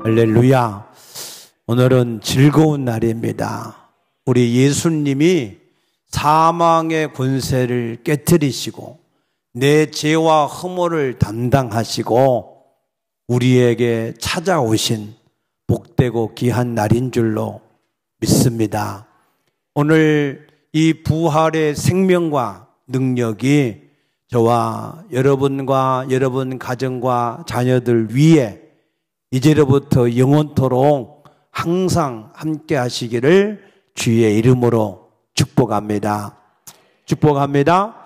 할렐루야. 오늘은 즐거운 날입니다. 우리 예수님이 사망의 권세를 깨뜨리시고 내 죄와 허물을 담당하시고 우리에게 찾아오신 복되고 귀한 날인 줄로 믿습니다. 오늘 이 부활의 생명과 능력이 저와 여러분과 여러분 가정과 자녀들 위에 이제로부터 영원토록 항상 함께 하시기를 주의 이름으로 축복합니다. 축복합니다.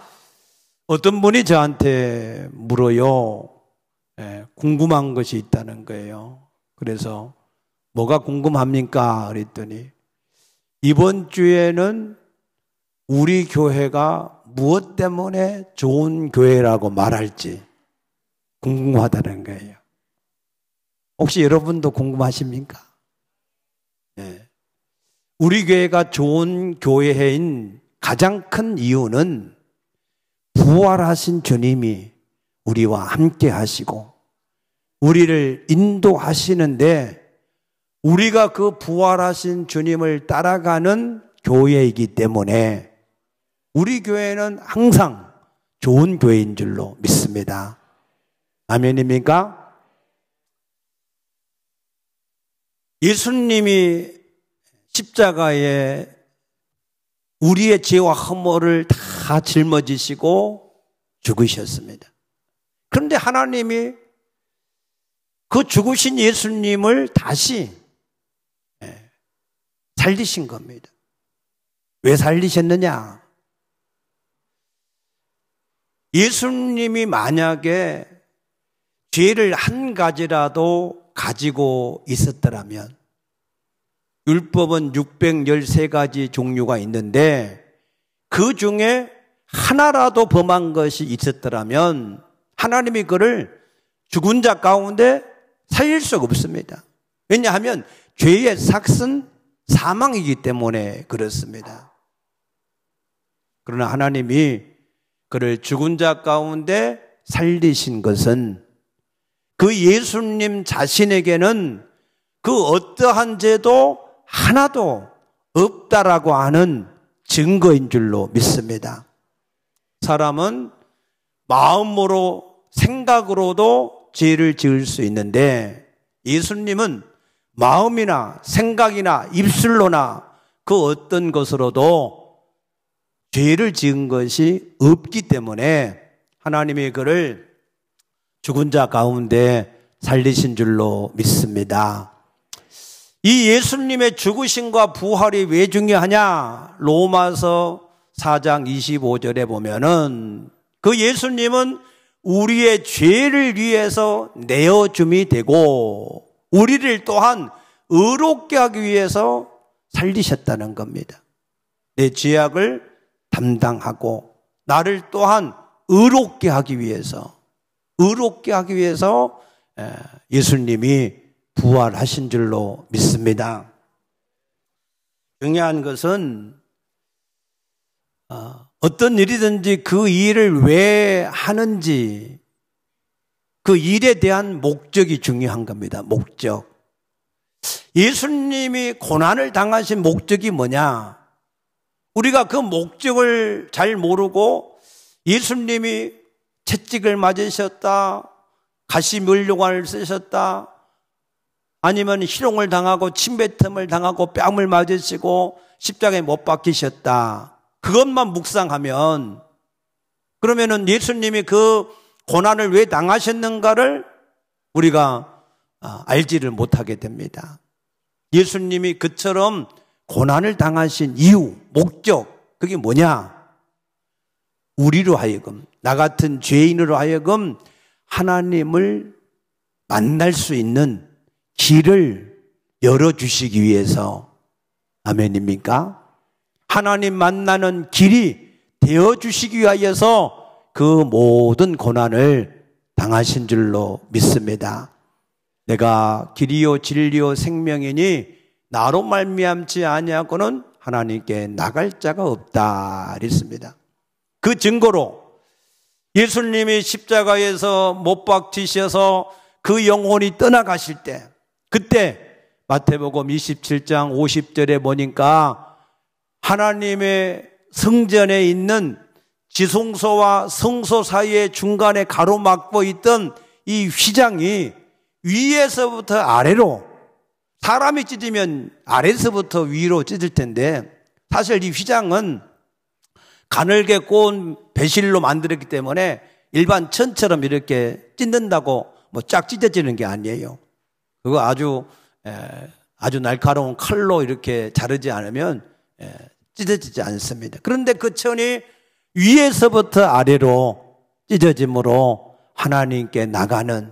어떤 분이 저한테 물어요. 궁금한 것이 있다는 거예요. 그래서 뭐가 궁금합니까? 그랬더니 이번 주에는 우리 교회가 무엇 때문에 좋은 교회라고 말할지 궁금하다는 거예요. 혹시 여러분도 궁금하십니까? 네. 우리 교회가 좋은 교회인 가장 큰 이유는 부활하신 주님이 우리와 함께 하시고 우리를 인도하시는데 우리가 그 부활하신 주님을 따라가는 교회이기 때문에 우리 교회는 항상 좋은 교회인 줄로 믿습니다. 아멘입니까? 예수님이 십자가에 우리의 죄와 허물을 다 짊어지시고 죽으셨습니다. 그런데 하나님이 그 죽으신 예수님을 다시 살리신 겁니다. 왜 살리셨느냐? 예수님이 만약에 죄를 한 가지라도 가지고 있었더라면 율법은 613가지 종류가 있는데 그 중에 하나라도 범한 것이 있었더라면 하나님이 그를 죽은 자 가운데 살릴 수가 없습니다. 왜냐하면 죄의 삭은 사망이기 때문에 그렇습니다. 그러나 하나님이 그를 죽은 자 가운데 살리신 것은 그 예수님 자신에게는 그 어떠한 죄도 하나도 없다라고 하는 증거인 줄로 믿습니다. 사람은 마음으로 생각으로도 죄를 지을 수 있는데 예수님은 마음이나 생각이나 입술로나 그 어떤 것으로도 죄를 지은 것이 없기 때문에 하나님이 그를 죽은 자 가운데 살리신 줄로 믿습니다. 이 예수님의 죽으심과 부활이 왜 중요하냐? 로마서 4장 25절에 보면은 그 예수님은 우리의 죄를 위해서 내어줌이 되고 우리를 또한 의롭게 하기 위해서 살리셨다는 겁니다. 내 죄악을 담당하고 나를 또한 의롭게 하기 위해서 예수님이 부활하신 줄로 믿습니다. 중요한 것은 어떤 일이든지 그 일을 왜 하는지 그 일에 대한 목적이 중요한 겁니다. 목적. 예수님이 고난을 당하신 목적이 뭐냐? 우리가 그 목적을 잘 모르고 예수님이 채찍을 맞으셨다, 가시면류관을 쓰셨다, 아니면 희롱을 당하고 침뱉음을 당하고 뺨을 맞으시고 십자가에 못 박히셨다. 그것만 묵상하면 그러면은 예수님이 그 고난을 왜 당하셨는가를 우리가 알지를 못하게 됩니다. 예수님이 그처럼 고난을 당하신 이유, 목적, 그게 뭐냐? 우리로 하여금, 나 같은 죄인으로 하여금 하나님을 만날 수 있는 길을 열어주시기 위해서, 아멘입니까? 하나님 만나는 길이 되어주시기 위하여서 그 모든 고난을 당하신 줄로 믿습니다. 내가 길이요 진리요 생명이니 나로 말미암지 아니하고는 하나님께 나갈 자가 없다 그랬습니다. 그 증거로 예수님이 십자가에서 못 박히셔서 그 영혼이 떠나가실 때 그때 마태복음 27장 50절에 보니까 하나님의 성전에 있는 지성소와 성소 사이의 중간에 가로막고 있던 이 휘장이 위에서부터 아래로, 사람이 찢으면 아래서부터 위로 찢을 텐데 사실 이 휘장은 가늘게 꼬은 배실로 만들었기 때문에 일반 천처럼 이렇게 찢는다고 뭐 쫙 찢어지는 게 아니에요. 그거 아주 날카로운 칼로 이렇게 자르지 않으면 찢어지지 않습니다. 그런데 그 천이 위에서부터 아래로 찢어짐으로 하나님께 나가는,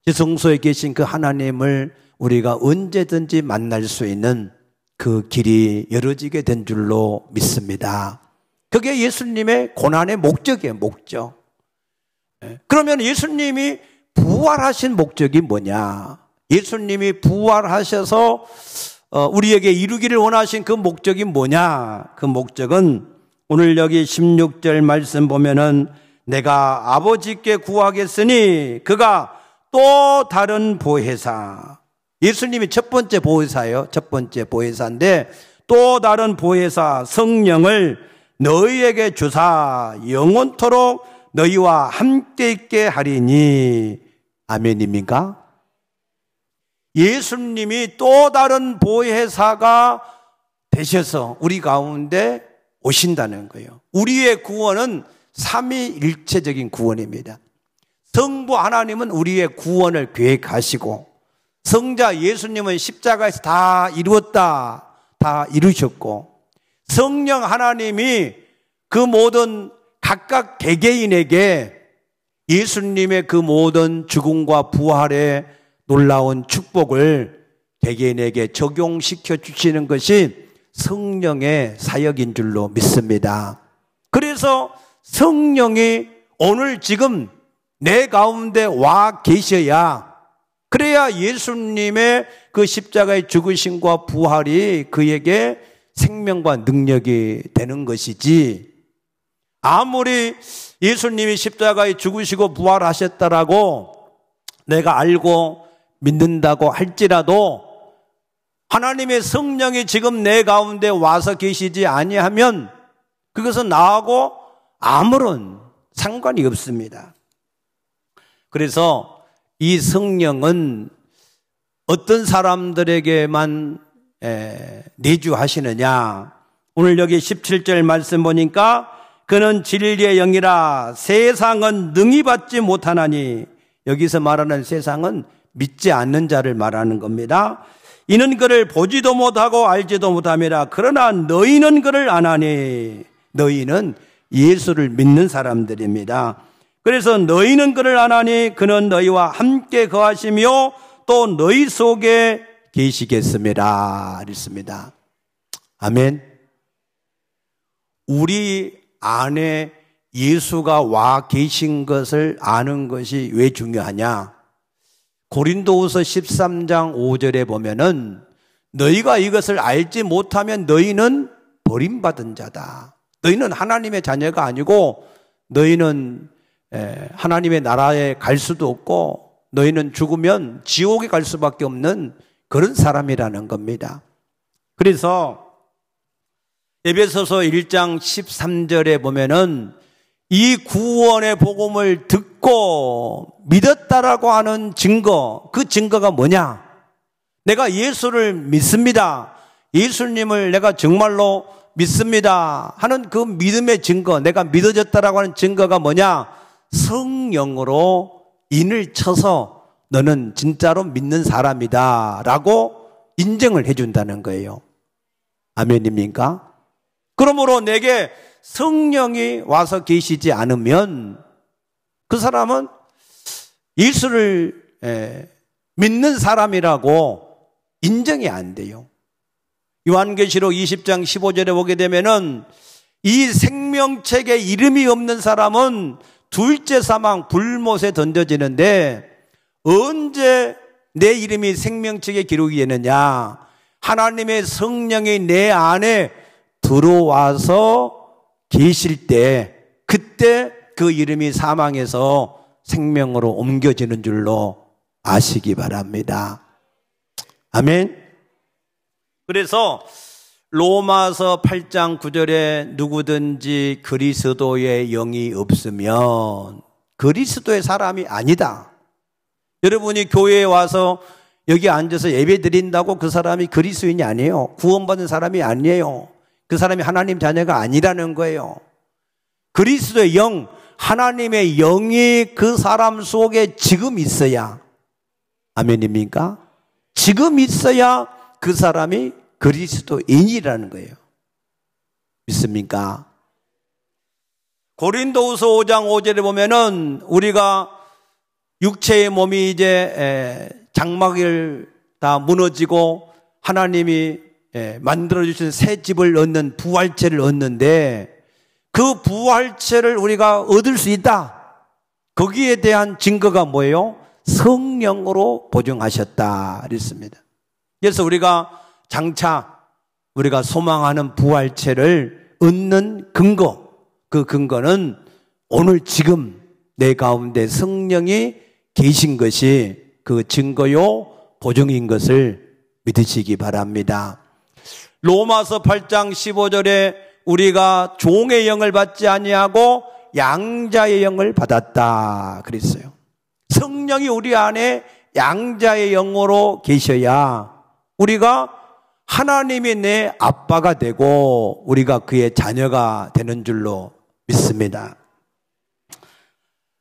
지성소에 계신 그 하나님을 우리가 언제든지 만날 수 있는 그 길이 열어지게 된 줄로 믿습니다. 그게 예수님의 고난의 목적이에요. 목적. 그러면 예수님이 부활하신 목적이 뭐냐? 예수님이 부활하셔서 우리에게 이루기를 원하신 그 목적이 뭐냐? 그 목적은 오늘 여기 16절 말씀 보면은 내가 아버지께 구하겠으니 그가 또 다른 보혜사, 예수님이 첫 번째 보혜사예요. 첫 번째 보혜사인데 또 다른 보혜사 성령을 너희에게 주사 영원토록 너희와 함께 있게 하리니. 아멘입니까? 예수님이 또 다른 보혜사가 되셔서 우리 가운데 오신다는 거예요. 우리의 구원은 삼위일체적인 구원입니다. 성부 하나님은 우리의 구원을 계획하시고, 성자 예수님은 십자가에서 다 이루었다, 다 이루셨고, 성령 하나님이 그 모든 각각 개개인에게 예수님의 그 모든 죽음과 부활의 놀라운 축복을 개개인에게 적용시켜 주시는 것이 성령의 사역인 줄로 믿습니다. 그래서 성령이 오늘 지금 내 가운데 와 계셔야, 그래야 예수님의 그 십자가의 죽으심과 부활이 그에게 생명과 능력이 되는 것이지, 아무리 예수님이 십자가에 죽으시고 부활하셨다라고 내가 알고 믿는다고 할지라도 하나님의 성령이 지금 내 가운데 와서 계시지 아니하면 그것은 나하고 아무런 상관이 없습니다. 그래서 이 성령은 어떤 사람들에게만 내주하시느냐? 오늘 여기 17절 말씀 보니까 그는 진리의 영이라 세상은 능히 받지 못하나니, 여기서 말하는 세상은 믿지 않는 자를 말하는 겁니다. 이는 그를 보지도 못하고 알지도 못함이라. 그러나 너희는 그를 아나니, 너희는 예수를 믿는 사람들입니다. 그래서 너희는 그를 아나니 그는 너희와 함께 거하시며 또 너희 속에 계시겠습니다. 이랬습니다. 아멘. 우리 안에 예수가 와 계신 것을 아는 것이 왜 중요하냐? 고린도후서 13장 5절에 보면은 너희가 이것을 알지 못하면 너희는 버림받은 자다. 너희는 하나님의 자녀가 아니고 너희는 하나님의 나라에 갈 수도 없고 너희는 죽으면 지옥에 갈 수밖에 없는 그런 사람이라는 겁니다. 그래서 에베소서 1장 13절에 보면은 이 구원의 복음을 듣고 믿었다라고 하는 증거, 그 증거가 뭐냐? 내가 예수를 믿습니다, 예수님을 내가 정말로 믿습니다 하는 그 믿음의 증거, 내가 믿어졌다라고 하는 증거가 뭐냐? 성령으로 인을 쳐서 너는 진짜로 믿는 사람이다 라고 인정을 해준다는 거예요. 아멘입니까? 그러므로 내게 성령이 와서 계시지 않으면 그 사람은 예수를 믿는 사람이라고 인정이 안 돼요. 요한계시록 20장 15절에 보게 되면은 이 생명책에 이름이 없는 사람은 둘째 사망 불못에 던져지는데, 언제 내 이름이 생명책에 기록이 되느냐? 하나님의 성령이 내 안에 들어와서 계실 때, 그때 그 이름이 사망에서 생명으로 옮겨지는 줄로 아시기 바랍니다. 아멘. 그래서 로마서 8장 9절에 누구든지 그리스도의 영이 없으면 그리스도의 사람이 아니다. 여러분이 교회에 와서 여기 앉아서 예배 드린다고 그 사람이 그리스도인이 아니에요. 구원받은 사람이 아니에요. 그 사람이 하나님 자녀가 아니라는 거예요. 그리스도의 영, 하나님의 영이 그 사람 속에 지금 있어야, 아멘입니까? 지금 있어야 그 사람이 그리스도인이라는 거예요. 믿습니까? 고린도후서 5장 5절에 보면은 우리가 육체의 몸이 이제 장막을 다 무너지고 하나님이 만들어주신 새 집을 얻는 부활체를 얻는데 그 부활체를 우리가 얻을 수 있다. 거기에 대한 증거가 뭐예요? 성령으로 보증하셨다 그랬습니다. 그래서 우리가 장차 우리가 소망하는 부활체를 얻는 근거, 그 근거는 오늘 지금 내 가운데 성령이 계신 것이 그 증거요 보증인 것을 믿으시기 바랍니다. 로마서 8장 15절에 우리가 종의 영을 받지 아니하고 양자의 영을 받았다 그랬어요. 성령이 우리 안에 양자의 영으로 계셔야 우리가 하나님이 내 아빠가 되고 우리가 그의 자녀가 되는 줄로 믿습니다.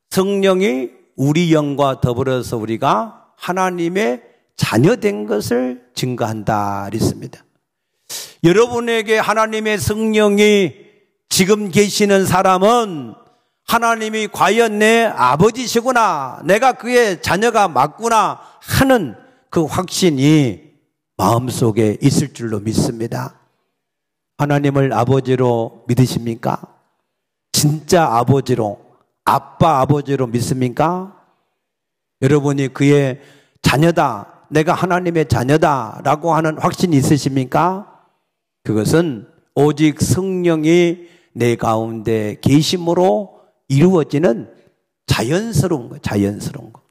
성령이 우리 영과 더불어서 우리가 하나님의 자녀된 것을 증거한다 그랬습니다. 여러분에게 하나님의 성령이 지금 계시는 사람은 하나님이 과연 내 아버지시구나, 내가 그의 자녀가 맞구나 하는 그 확신이 마음속에 있을 줄로 믿습니다. 하나님을 아버지로 믿으십니까? 진짜 아버지로, 아빠 아버지로 믿습니까? 여러분이 그의 자녀다, 내가 하나님의 자녀다라고 하는 확신이 있으십니까? 그것은 오직 성령이 내 가운데 계심으로 이루어지는 자연스러운 거, 자연스러운 거.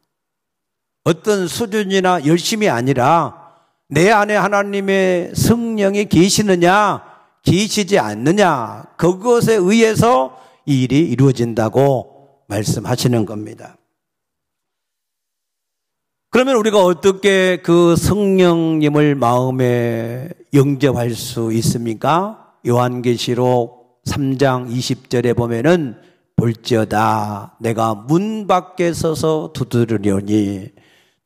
어떤 수준이나 열심이 아니라 내 안에 하나님의 성령이 계시느냐, 계시지 않느냐, 그것에 의해서 이 일이 이루어진다고 말씀하시는 겁니다. 그러면 우리가 어떻게 그 성령님을 마음에 영접할 수 있습니까? 요한계시록 3장 20절에 보면은 볼지어다 내가 문 밖에 서서 두드리려니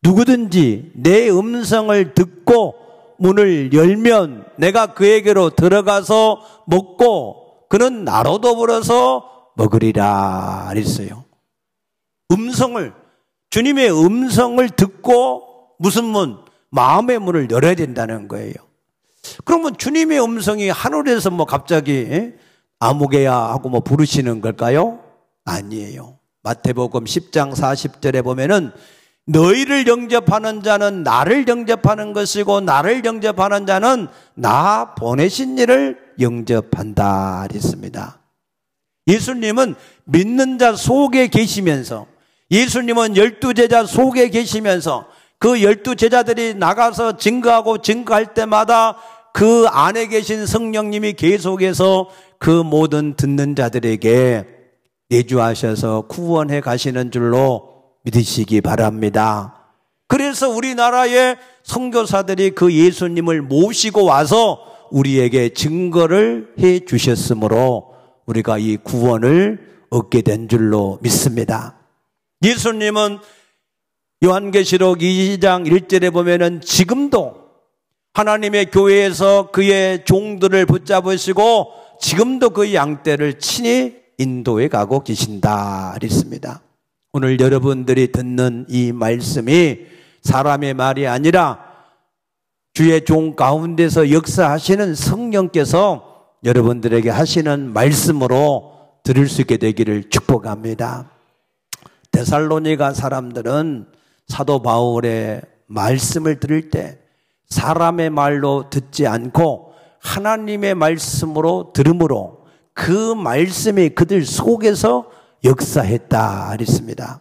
누구든지 내 음성을 듣고 문을 열면 내가 그에게로 들어가서 먹고 그는 나로 더불어서 먹으리라 그랬어요. 음성을, 주님의 음성을 듣고 무슨 문? 마음의 문을 열어야 된다는 거예요. 그러면 주님의 음성이 하늘에서 뭐 갑자기 아무개야 하고 뭐 부르시는 걸까요? 아니에요. 마태복음 10장 40절에 보면은 너희를 영접하는 자는 나를 영접하는 것이고 나를 영접하는 자는 나 보내신 이를 영접한다 그랬습니다. 예수님은 믿는 자 속에 계시면서, 예수님은 12제자 속에 계시면서 그 12제자들이 나가서 증거하고 증거할 때마다 그 안에 계신 성령님이 계속해서 그 모든 듣는 자들에게 내주하셔서 구원해 가시는 줄로 믿으시기 바랍니다. 그래서 우리나라의 선교사들이 그 예수님을 모시고 와서 우리에게 증거를 해 주셨으므로 우리가 이 구원을 얻게 된 줄로 믿습니다. 예수님은 요한계시록 2장 1절에 보면은 지금도 하나님의 교회에서 그의 종들을 붙잡으시고 지금도 그 양떼를 친히 인도해 가고 계신다 그랬습니다. 오늘 여러분들이 듣는 이 말씀이 사람의 말이 아니라 주의 종 가운데서 역사하시는 성령께서 여러분들에게 하시는 말씀으로 들을 수 있게 되기를 축복합니다. 데살로니가 사람들은 사도 바울의 말씀을 들을 때 사람의 말로 듣지 않고 하나님의 말씀으로 들음으로 그 말씀이 그들 속에서 역사했다 그랬습니다.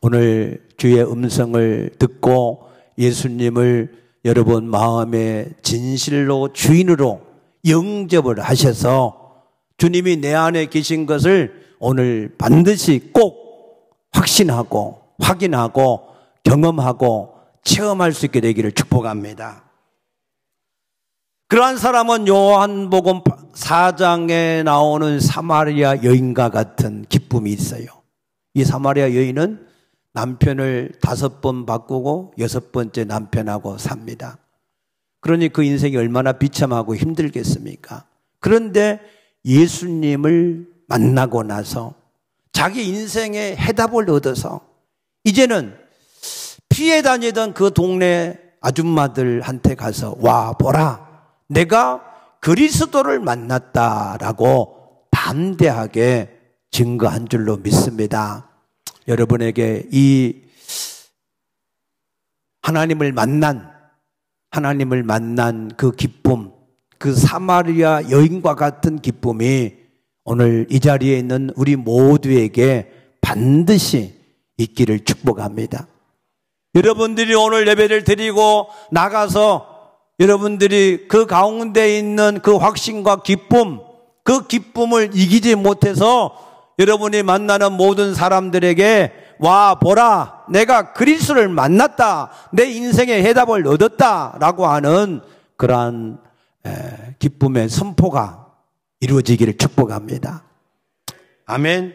오늘 주의 음성을 듣고 예수님을 여러분 마음에 진실로 주인으로 영접을 하셔서 주님이 내 안에 계신 것을 오늘 반드시 꼭 확신하고 확인하고 경험하고 체험할 수 있게 되기를 축복합니다. 그러한 사람은 요한복음 4장에 나오는 사마리아 여인과 같은 기쁨이 있어요. 이 사마리아 여인은 남편을 5번 바꾸고 6번째 남편하고 삽니다. 그러니 그 인생이 얼마나 비참하고 힘들겠습니까? 그런데 예수님을 만나고 나서 자기 인생의 해답을 얻어서 이제는 피해 다니던 그 동네 아줌마들한테 가서 와 보라, 내가 그리스도를 만났다라고 담대하게 증거한 줄로 믿습니다. 여러분에게 이 하나님을 만난 그 기쁨, 그 사마리아 여인과 같은 기쁨이 오늘 이 자리에 있는 우리 모두에게 반드시 있기를 축복합니다. 여러분들이 오늘 예배를 드리고 나가서 여러분들이 그 가운데 있는 그 확신과 기쁨, 그 기쁨을 이기지 못해서 여러분이 만나는 모든 사람들에게 와 보라, 내가 그리스도를 만났다, 내 인생의 해답을 얻었다라고 하는 그러한 기쁨의 선포가 이루어지기를 축복합니다. 아멘.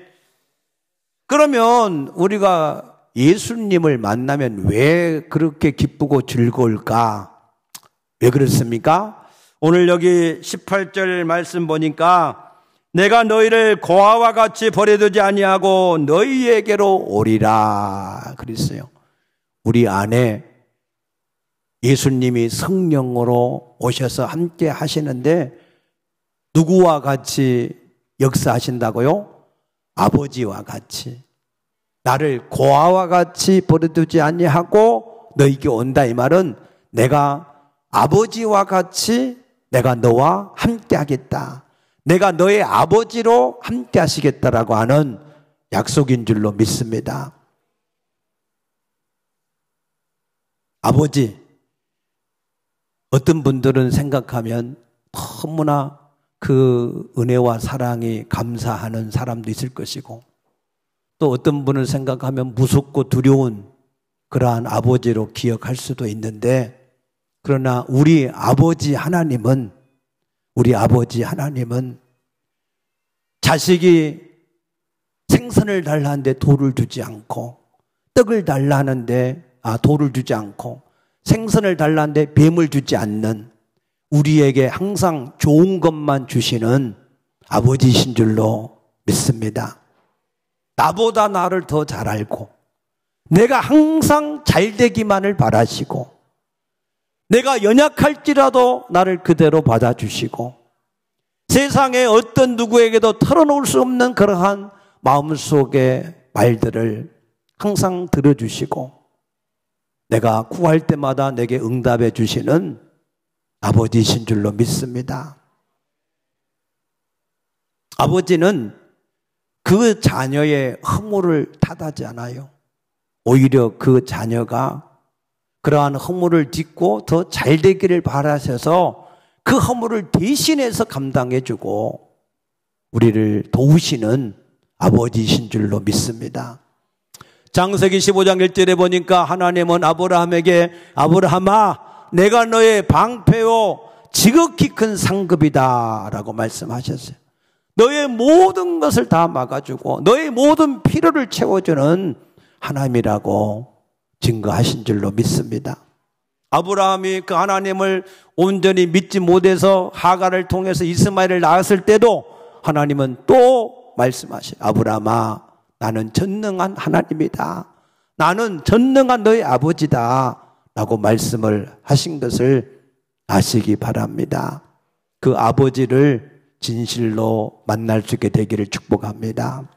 그러면 우리가 예수님을 만나면 왜 그렇게 기쁘고 즐거울까? 왜 그렇습니까? 오늘 여기 18절 말씀 보니까 내가 너희를 고아와 같이 버려두지 아니하고 너희에게로 오리라 그랬어요. 우리 안에 예수님이 성령으로 오셔서 함께 하시는데 누구와 같이 역사하신다고요? 아버지와 같이. 나를 고아와 같이 버려두지 아니하고 너희에게 온다, 이 말은 내가 아버지와 같이 내가 너와 함께 하겠다, 내가 너의 아버지로 함께 하시겠다라고 하는 약속인 줄로 믿습니다. 아버지, 어떤 분들은 생각하면 너무나 그 은혜와 사랑이 감사하는 사람도 있을 것이고, 또 어떤 분을 생각하면 무섭고 두려운 그러한 아버지로 기억할 수도 있는데, 그러나 우리 아버지 하나님은 자식이 생선을 달라 하는데 돌을 주지 않고, 떡을 달라 하는데 돌을 주지 않고, 생선을 달라 하는데 뱀을 주지 않는, 우리에게 항상 좋은 것만 주시는 아버지이신 줄로 믿습니다. 나보다 나를 더 잘 알고, 내가 항상 잘 되기만을 바라시고, 내가 연약할지라도 나를 그대로 받아주시고, 세상에 어떤 누구에게도 털어놓을 수 없는 그러한 마음속의 말들을 항상 들어주시고, 내가 구할 때마다 내게 응답해 주시는 아버지이신 줄로 믿습니다. 아버지는 그 자녀의 허물을 탓하지 않아요. 오히려 그 자녀가 그러한 허물을 딛고 더 잘 되기를 바라셔서 그 허물을 대신해서 감당해주고 우리를 도우시는 아버지이신 줄로 믿습니다. 창세기 15장 1절에 보니까 하나님은 아브라함에게 아브라함아, 내가 너의 방패요 지극히 큰 상급이다 라고 말씀하셨어요. 너의 모든 것을 다 막아주고 너의 모든 필요를 채워주는 하나님이라고 증거하신 줄로 믿습니다. 아브라함이 그 하나님을 온전히 믿지 못해서 하갈을 통해서 이스마엘을 낳았을 때도 하나님은 또 말씀하셔요. 아브라함아, 나는 전능한 하나님이다, 나는 전능한 너의 아버지다 라고 말씀을 하신 것을 아시기 바랍니다. 그 아버지를 진실로 만날 수 있게 되기를 축복합니다.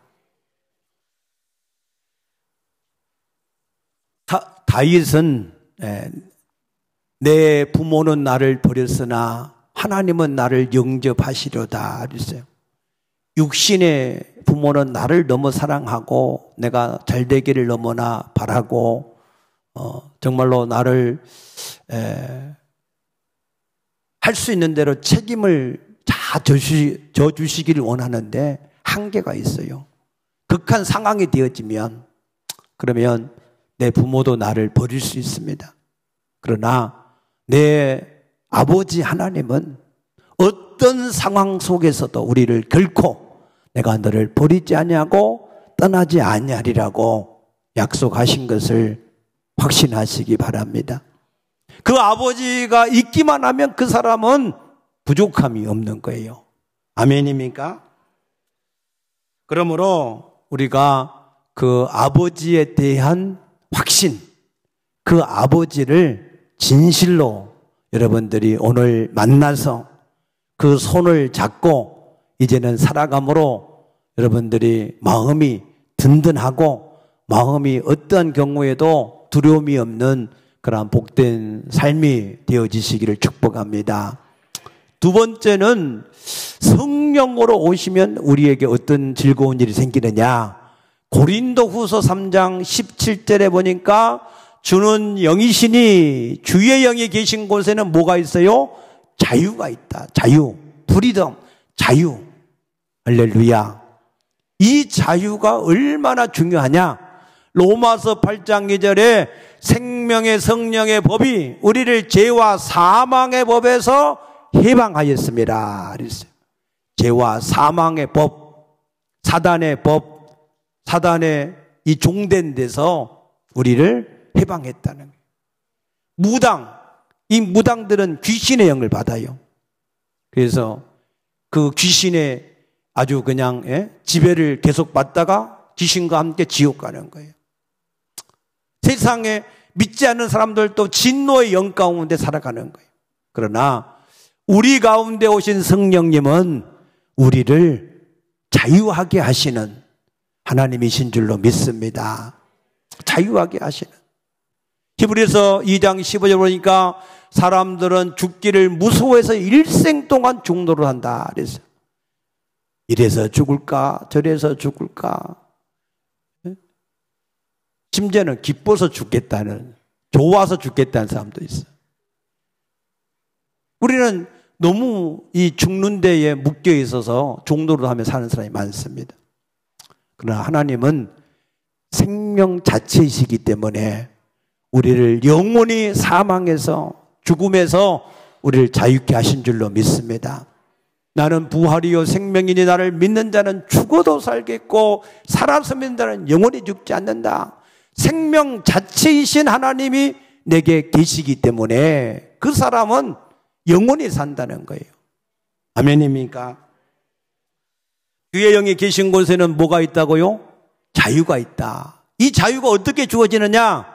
다윗은 내 부모는 나를 버렸으나 하나님은 나를 영접하시려다 그랬어요. 육신의 부모는 나를 너무 사랑하고 내가 잘 되기를 너무나 바라고 정말로 나를 할 수 있는 대로 책임을 다 져주시기를 원하는데 한계가 있어요. 극한 상황이 되어지면 그러면 내 부모도 나를 버릴 수 있습니다. 그러나 내 아버지 하나님은 어떤 상황 속에서도 우리를 결코 내가 너를 버리지 아니하고 떠나지 아니하리라고 약속하신 것을 확신하시기 바랍니다. 그 아버지가 있기만 하면 그 사람은 부족함이 없는 거예요. 아멘입니까? 그러므로 우리가 그 아버지에 대한 확신, 그 아버지를 진실로 여러분들이 오늘 만나서 그 손을 잡고 이제는 살아감으로 여러분들이 마음이 든든하고 마음이 어떠한 경우에도 두려움이 없는 그러한 복된 삶이 되어지시기를 축복합니다. 두 번째는 성령으로 오시면 우리에게 어떤 즐거운 일이 생기느냐. 고린도후서 3장 17절에 보니까 주는 영이시니 주의 영이 계신 곳에는 뭐가 있어요? 자유가 있다. 자유, 프리덤, 자유. 할렐루야. 이 자유가 얼마나 중요하냐? 로마서 8장 2절에 생명의 성령의 법이 우리를 죄와 사망의 법에서 해방하였습니다. 그랬어요. 죄와 사망의 법, 사단의 법, 사단의 이 종된 데서 우리를 해방했다는 거예요. 무당, 이 무당들은 귀신의 영을 받아요. 그래서 그 귀신의 아주 그냥 지배를 계속 받다가 귀신과 함께 지옥 가는 거예요. 세상에 믿지 않는 사람들도 진노의 영 가운데 살아가는 거예요. 그러나 우리 가운데 오신 성령님은 우리를 자유하게 하시는 하나님이신 줄로 믿습니다. 자유하게 하시는. 히브리서 2장 15절 보니까 사람들은 죽기를 무서워해서 일생 동안 중노를 한다 그랬어요. 이래서 죽을까 저래서 죽을까, 심지어는 기뻐서 죽겠다는, 좋아서 죽겠다는 사람도 있어요. 우리는 너무 이 죽는 데에 묶여 있어서 종노를 하며 사는 사람이 많습니다. 그러나 하나님은 생명 자체이시기 때문에 우리를 영원히 사망에서, 죽음에서 우리를 자유케 하신 줄로 믿습니다. 나는 부활이요 생명이니 나를 믿는 자는 죽어도 살겠고 살아서 믿는 자는 영원히 죽지 않는다. 생명 자체이신 하나님이 내게 계시기 때문에 그 사람은 영원히 산다는 거예요. 아멘입니까? 주의 영이 계신 곳에는 뭐가 있다고요? 자유가 있다. 이 자유가 어떻게 주어지느냐?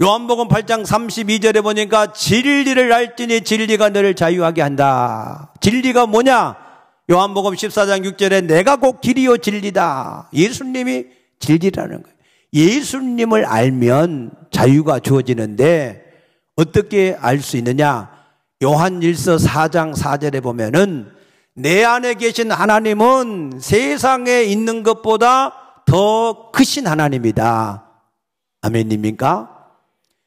요한복음 8장 32절에 보니까 진리를 알지니 진리가 너를 자유하게 한다. 진리가 뭐냐? 요한복음 14장 6절에 내가 곧 길이요 진리다. 예수님이 진리라는 거예요. 예수님을 알면 자유가 주어지는데 어떻게 알 수 있느냐? 요한일서 4장 4절에 보면은 내 안에 계신 하나님은 세상에 있는 것보다 더 크신 하나님이다. 아멘입니까?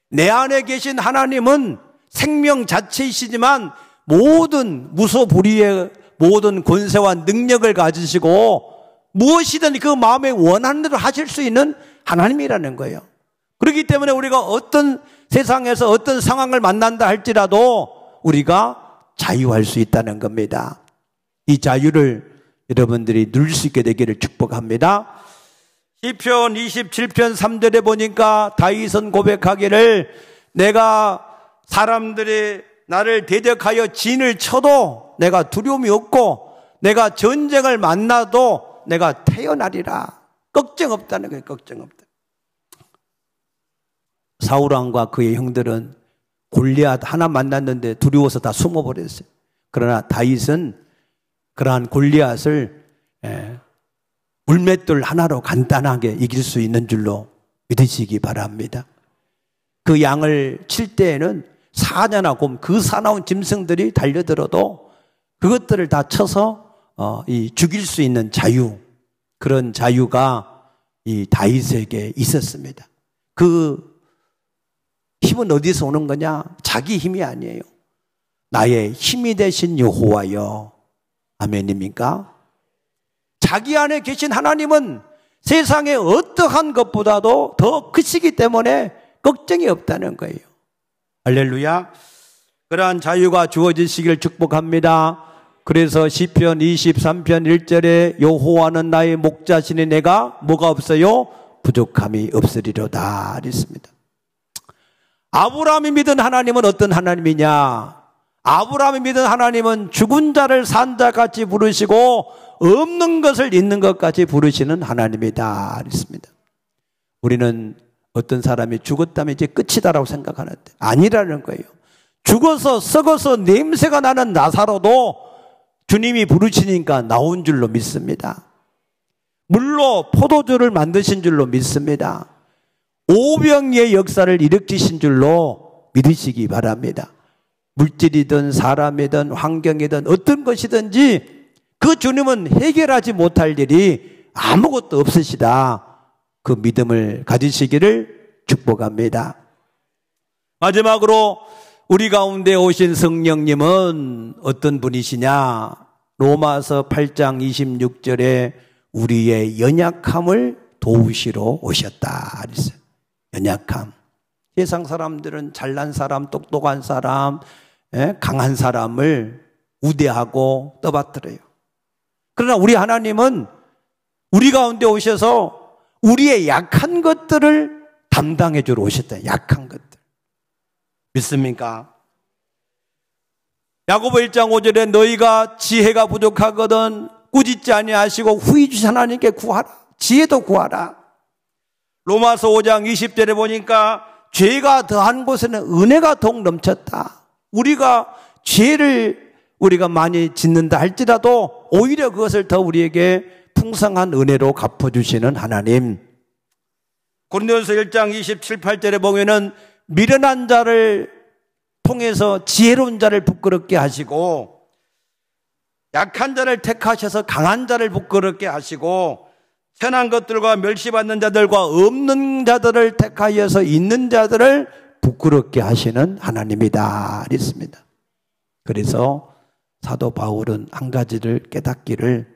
내 안에 계신 하나님은 생명 자체이시지만 모든 무소불위의 모든 권세와 능력을 가지시고 무엇이든 그 마음에 원하는 대로 하실 수 있는 하나님이라는 거예요. 그렇기 때문에 우리가 어떤 세상에서 어떤 상황을 만난다 할지라도 우리가 자유할 수 있다는 겁니다. 이 자유를 여러분들이 누릴 수 있게 되기를 축복합니다. 시편 27편 3절에 보니까 다윗은 고백하기를 내가 사람들이 나를 대적하여 진을 쳐도 내가 두려움이 없고 내가 전쟁을 만나도 내가 태어나리라. 걱정 없다는 거예요. 걱정 없다. 사울왕과 그의 형들은 골리앗 하나 만났는데 두려워서 다 숨어버렸어요. 그러나 다윗은 그러한 골리앗을 물맷돌 하나로 간단하게 이길 수 있는 줄로 믿으시기 바랍니다. 그 양을 칠 때에는 사자나 곰, 그 사나운 짐승들이 달려들어도 그것들을 다 쳐서 죽일 수 있는 자유, 그런 자유가 이 다윗에게 있었습니다. 그 힘은 어디서 오는 거냐? 자기 힘이 아니에요. 나의 힘이 되신 여호와여. 아멘입니까? 자기 안에 계신 하나님은 세상의 어떠한 것보다도 더 크시기 때문에 걱정이 없다는 거예요. 할렐루야. 그러한 자유가 주어지시길 축복합니다. 그래서 시편 23편 1절에 여호와는 나의 목자시니 내가 뭐가 없어요? 부족함이 없으리로다 그랬습니다. 아브라함이 믿은 하나님은 어떤 하나님이냐? 아브라함이 믿은 하나님은 죽은 자를 산 자같이 부르시고 없는 것을 있는 것같이 부르시는 하나님이다 그랬습니다. 우리는 어떤 사람이 죽었다면 이제 끝이다라고 생각하는데 아니라는 거예요. 죽어서 썩어서 냄새가 나는 나사로도 주님이 부르시니까 나온 줄로 믿습니다. 물로 포도주를 만드신 줄로 믿습니다. 오병이의 역사를 일으키신 줄로 믿으시기 바랍니다. 물질이든 사람이든 환경이든 어떤 것이든지 그 주님은 해결하지 못할 일이 아무것도 없으시다. 그 믿음을 가지시기를 축복합니다. 마지막으로 우리 가운데 오신 성령님은 어떤 분이시냐? 로마서 8장 26절에 우리의 연약함을 도우시러 오셨다 그랬어요. 연약함. 세상 사람들은 잘난 사람, 똑똑한 사람, 강한 사람을 우대하고 떠받들어요. 그러나 우리 하나님은 우리 가운데 오셔서 우리의 약한 것들을 담당해 주러 오셨다. 약한 것들. 믿습니까? 야고보 1장 5절에 너희가 지혜가 부족하거든 꾸짖지 아니하시고 후히 주신 하나님께 구하라. 지혜도 구하라. 로마서 5장 20절에 보니까 죄가 더한 곳에는 은혜가 더욱 넘쳤다. 우리가 죄를 우리가 많이 짓는다 할지라도 오히려 그것을 더 우리에게 풍성한 은혜로 갚아주시는 하나님. 고린도전서 1장 27, 8절에 보면은 미련한 자를 통해서 지혜로운 자를 부끄럽게 하시고 약한 자를 택하셔서 강한 자를 부끄럽게 하시고 선한 것들과 멸시받는 자들과 없는 자들을 택하여서 있는 자들을 부끄럽게 하시는 하나님이다 그랬습니다. 그래서 사도 바울은 한 가지를 깨닫기를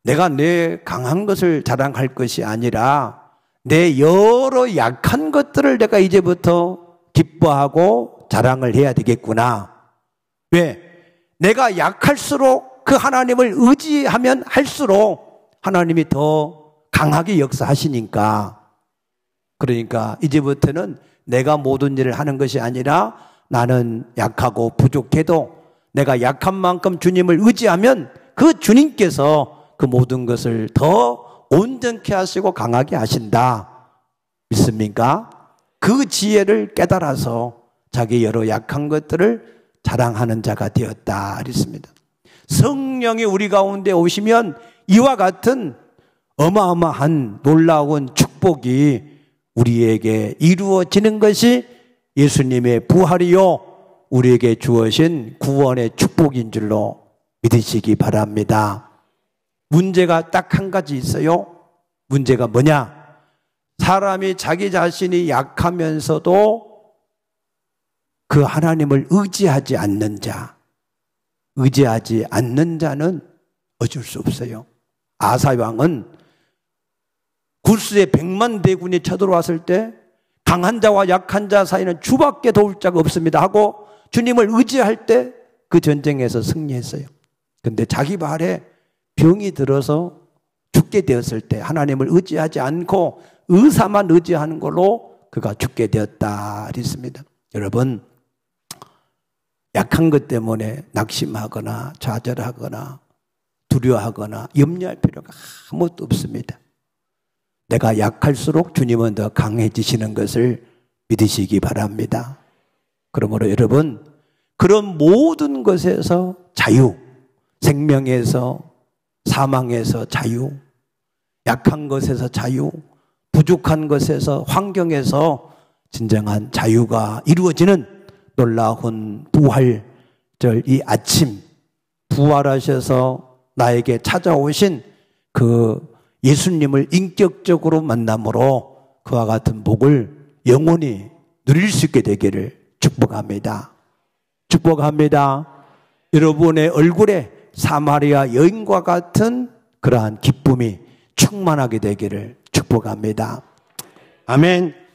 내가 내 강한 것을 자랑할 것이 아니라 내 여러 약한 것들을 내가 이제부터 기뻐하고 자랑을 해야 되겠구나. 왜? 내가 약할수록 그 하나님을 의지하면 할수록 하나님이 더 강하게 역사하시니까. 그러니까 이제부터는 내가 모든 일을 하는 것이 아니라 나는 약하고 부족해도 내가 약한 만큼 주님을 의지하면 그 주님께서 그 모든 것을 더 온전케 하시고 강하게 하신다. 믿습니까? 그 지혜를 깨달아서 자기 여러 약한 것들을 자랑하는 자가 되었다 그랬습니다. 성령이 우리 가운데 오시면 이와 같은 어마어마한 놀라운 축복이 우리에게 이루어지는 것이 예수님의 부활이요 우리에게 주어진 구원의 축복인 줄로 믿으시기 바랍니다. 문제가 딱 한 가지 있어요. 문제가 뭐냐? 사람이 자기 자신이 약하면서도 그 하나님을 의지하지 않는 자, 의지하지 않는 자는 어쩔 수 없어요. 아사왕은 굴수의 100만 대군이 쳐들어왔을 때 강한 자와 약한 자 사이는 주밖에 도울 자가 없습니다 하고 주님을 의지할 때 그 전쟁에서 승리했어요. 그런데 자기 발에 병이 들어서 죽게 되었을 때 하나님을 의지하지 않고 의사만 의지하는 걸로 그가 죽게 되었다 그랬습니다. 여러분, 약한 것 때문에 낙심하거나 좌절하거나 두려워하거나 염려할 필요가 아무것도 없습니다. 내가 약할수록 주님은 더 강해지시는 것을 믿으시기 바랍니다. 그러므로 여러분, 그런 모든 것에서 자유, 생명에서 사망에서 자유, 약한 것에서 자유, 부족한 것에서 환경에서 진정한 자유가 이루어지는 놀라운 부활절 이 아침 부활하셔서 나에게 찾아오신 그 예수님을 인격적으로 만남으로 그와 같은 복을 영원히 누릴 수 있게 되기를 축복합니다. 축복합니다. 여러분의 얼굴에 사마리아 여인과 같은 그러한 기쁨이 충만하게 되기를 축복합니다. 아멘.